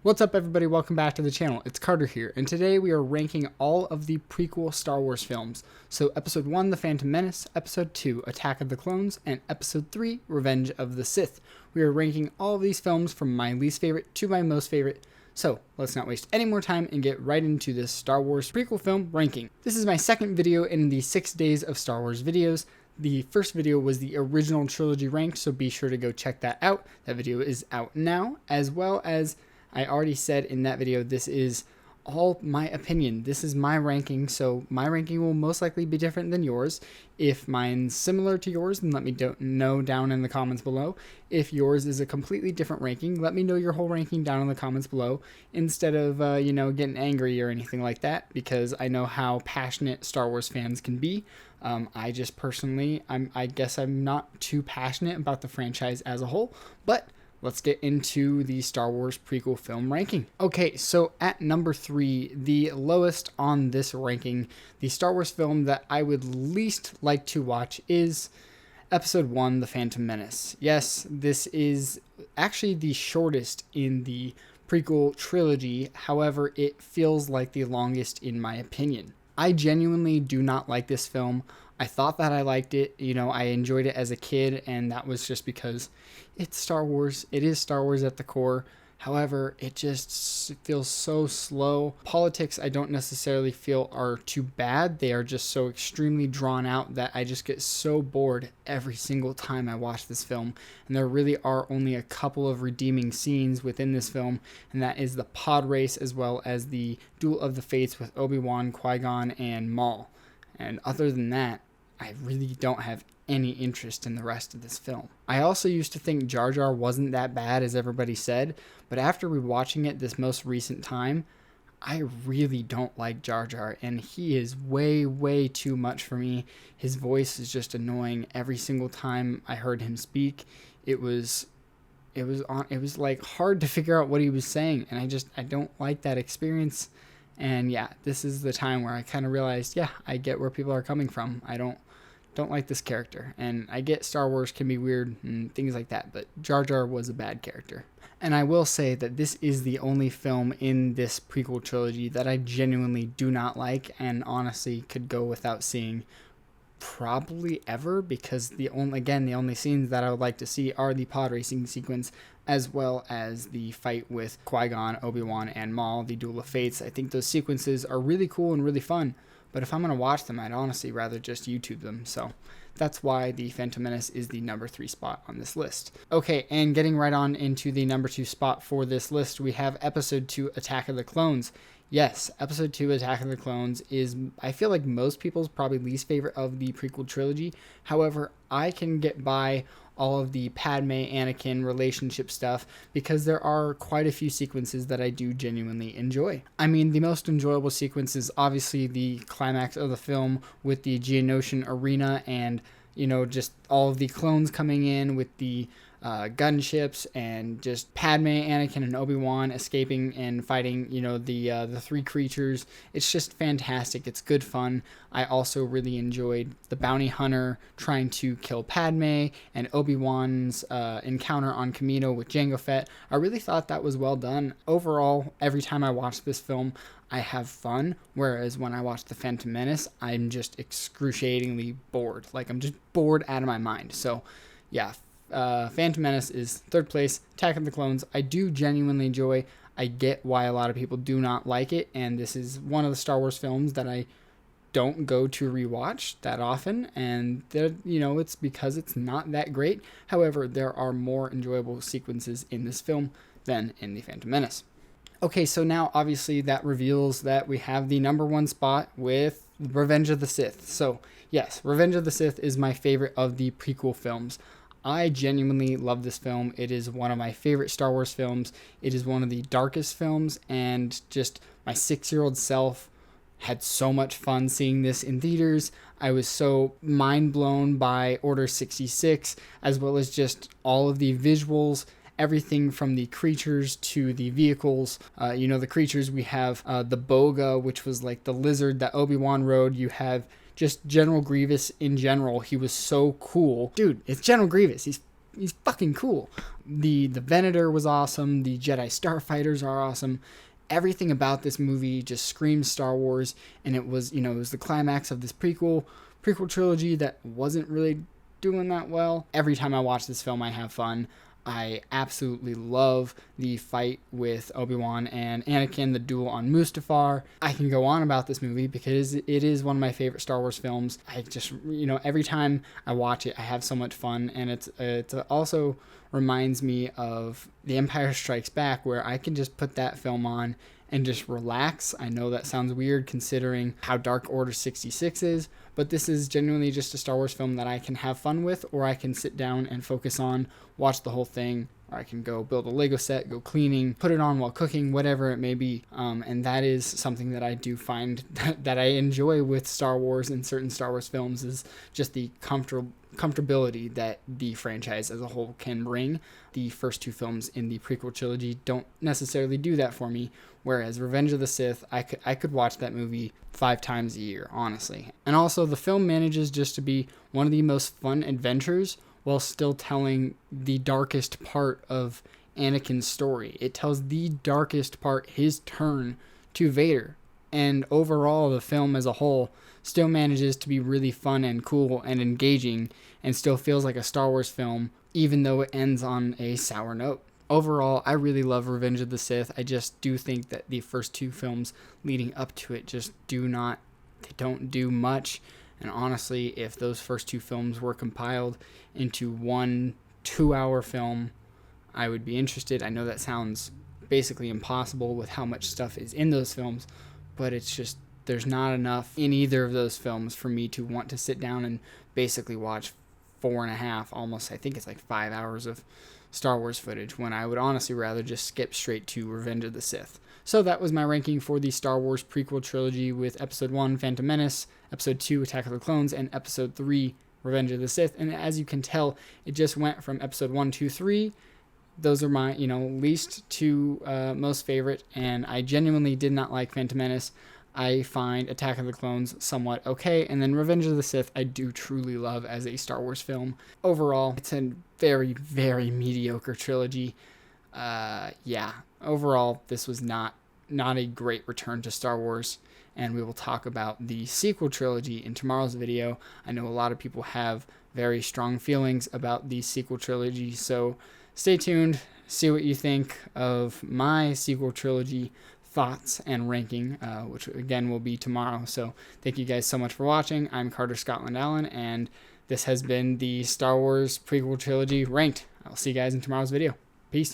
What's up, everybody? Welcome back to the channel. It's Carter here, and today we are ranking all of the prequel Star Wars films. So Episode 1, The Phantom Menace, Episode 2, Attack of the Clones, and Episode 3, Revenge of the Sith. We are ranking all of these films from my least favorite to my most favorite. So let's not waste any more time and get right into this Star Wars prequel film ranking. This is my second video in the 6 days of Star Wars videos. The first video was the original trilogy ranked, so be sure to go check that out. That video is out now, as well as I already said in that video, this is all my opinion. This is my ranking, so my ranking will most likely be different than yours. If mine's similar to yours, then let me know down in the comments below. If yours is a completely different ranking, let me know your whole ranking down in the comments below, instead of, getting angry or anything like that, because I know how passionate Star Wars fans can be. I just personally, I guess I'm not too passionate about the franchise as a whole, but let's get into the Star Wars prequel film ranking. Okay, so at number 3, the lowest on this ranking, the Star Wars film that I would least like to watch is Episode 1, The Phantom Menace. Yes, this is actually the shortest in the prequel trilogy. However, it feels like the longest in my opinion. I genuinely do not like this film. I thought that I liked it, I enjoyed it as a kid, and that was just because it's Star Wars. It is Star Wars at the core. However, it just feels so slow. Politics I don't necessarily feel are too bad. They are just so extremely drawn out that I just get so bored every single time I watch this film. And there really are only a couple of redeeming scenes within this film, and that is the pod race as well as the Duel of the Fates with Obi-Wan, Qui-Gon, and Maul. And other than that, I really don't have any interest in the rest of this film. I also used to think Jar Jar wasn't that bad as everybody said, but after rewatching it this most recent time, I really don't like Jar Jar, and he is way too much for me. His voice is just annoying every single time I heard him speak. It was like hard to figure out what he was saying, and I don't like that experience. And yeah, this is the time where I kind of realized, yeah, I get where people are coming from. I don't like this character, and I get Star Wars can be weird and things like that, but Jar Jar was a bad character. And I will say that this is the only film in this prequel trilogy that I genuinely do not like, and honestly could go without seeing probably ever, because the only scenes that I would like to see are the pod racing sequence, as well as the fight with Qui-Gon, Obi-Wan, and Maul, the Duel of Fates. I think those sequences are really cool and really fun, but if I'm going to watch them, I'd honestly rather just YouTube them. So that's why the Phantom Menace is the number 3 spot on this list. Okay, and getting right on into the number 2 spot for this list, we have Episode 2, Attack of the Clones. Yes, Episode 2, Attack of the Clones is, I feel like most people's probably least favorite of the prequel trilogy. However, I can get by all of the Padme Anakin relationship stuff because there are quite a few sequences that I do genuinely enjoy. I mean, the most enjoyable sequence is obviously the climax of the film with the Geonosian arena and, just all of the clones coming in with the gunships, and just Padme, Anakin, and Obi-Wan escaping and fighting, the 3 creatures. It's just fantastic. It's good fun. I also really enjoyed the bounty hunter trying to kill Padme and Obi-Wan's encounter on Kamino with Jango Fett. I really thought that was well done. Overall, every time I watch this film, I have fun, whereas when I watch The Phantom Menace, I'm just excruciatingly bored. Like, I'm just bored out of my mind. So, yeah. Phantom Menace is 3rd place. Attack of the Clones, I do genuinely enjoy. I get why a lot of people do not like it, and this is one of the Star Wars films that I don't go to rewatch that often, and it's because it's not that great. However, there are more enjoyable sequences in this film than in the Phantom Menace. Okay, so now obviously that reveals that we have the number 1 spot with Revenge of the Sith. So yes, Revenge of the Sith is my favorite of the prequel films. I genuinely love this film. It is one of my favorite Star Wars films. It is one of the darkest films, and just my 6-year-old self had so much fun seeing this in theaters. I was so mind blown by Order 66, as well as just all of the visuals, everything from the creatures to the vehicles. The creatures, we have the Boga, which was like the lizard that Obi-Wan rode. You have just General Grievous in general. He was so cool. Dude, it's General Grievous. He's he's fucking cool. The Venator was awesome. The Jedi Starfighters are awesome. Everything about this movie just screams Star Wars, and it was the climax of this prequel trilogy that wasn't really doing that well. Every time I watch this film, I have fun. I absolutely love the fight with Obi-Wan and Anakin, the duel on Mustafar. I can go on about this movie because it is one of my favorite Star Wars films. I just, every time I watch it, I have so much fun, and it also reminds me of The Empire Strikes Back, where I can just put that film on and just relax. I know that sounds weird considering how dark Order 66 is, but this is genuinely just a Star Wars film that I can have fun with, or I can sit down and focus on, watch the whole thing, or I can go build a Lego set, go cleaning, put it on while cooking, whatever it may be. And that is something that I do find that I enjoy with Star Wars and certain Star Wars films, is just the comfortability that the franchise as a whole can bring. The first two films in the prequel trilogy don't necessarily do that for me, whereas Revenge of the Sith, I could watch that movie 5 times a year, honestly. And also, the film manages just to be one of the most fun adventures while still telling the darkest part of Anakin's story. It tells the darkest part, his turn to Vader. And overall, the film as a whole still manages to be really fun and cool and engaging, and still feels like a Star Wars film, even though it ends on a sour note. Overall, I really love Revenge of the Sith. I just do think that the first two films leading up to it just don't do much. And honestly, if those first two films were compiled into one 2-hour film, I would be interested. I know that sounds basically impossible with how much stuff is in those films, but it's just, there's not enough in either of those films for me to want to sit down and basically watch 4.5, almost, I think it's like 5 hours of Star Wars footage, when I would honestly rather just skip straight to Revenge of the Sith. So that was my ranking for the Star Wars prequel trilogy, with Episode 1, Phantom Menace, Episode 2, Attack of the Clones, and Episode 3, Revenge of the Sith. And as you can tell, it just went from Episode 1, 2, 3. Those are my, least to most favorite, and I genuinely did not like Phantom Menace. I find Attack of the Clones somewhat okay, and then Revenge of the Sith I do truly love as a Star Wars film. Overall, it's a very, very mediocre trilogy. Overall, this was not a great return to Star Wars, and we will talk about the sequel trilogy in tomorrow's video. I know a lot of people have very strong feelings about the sequel trilogy, so stay tuned, see what you think of my sequel trilogy thoughts and ranking, which again will be tomorrow. So thank you guys so much for watching. I'm Carter Scotland Allen, and this has been the Star Wars prequel trilogy ranked. I'll see you guys in tomorrow's video. Peace.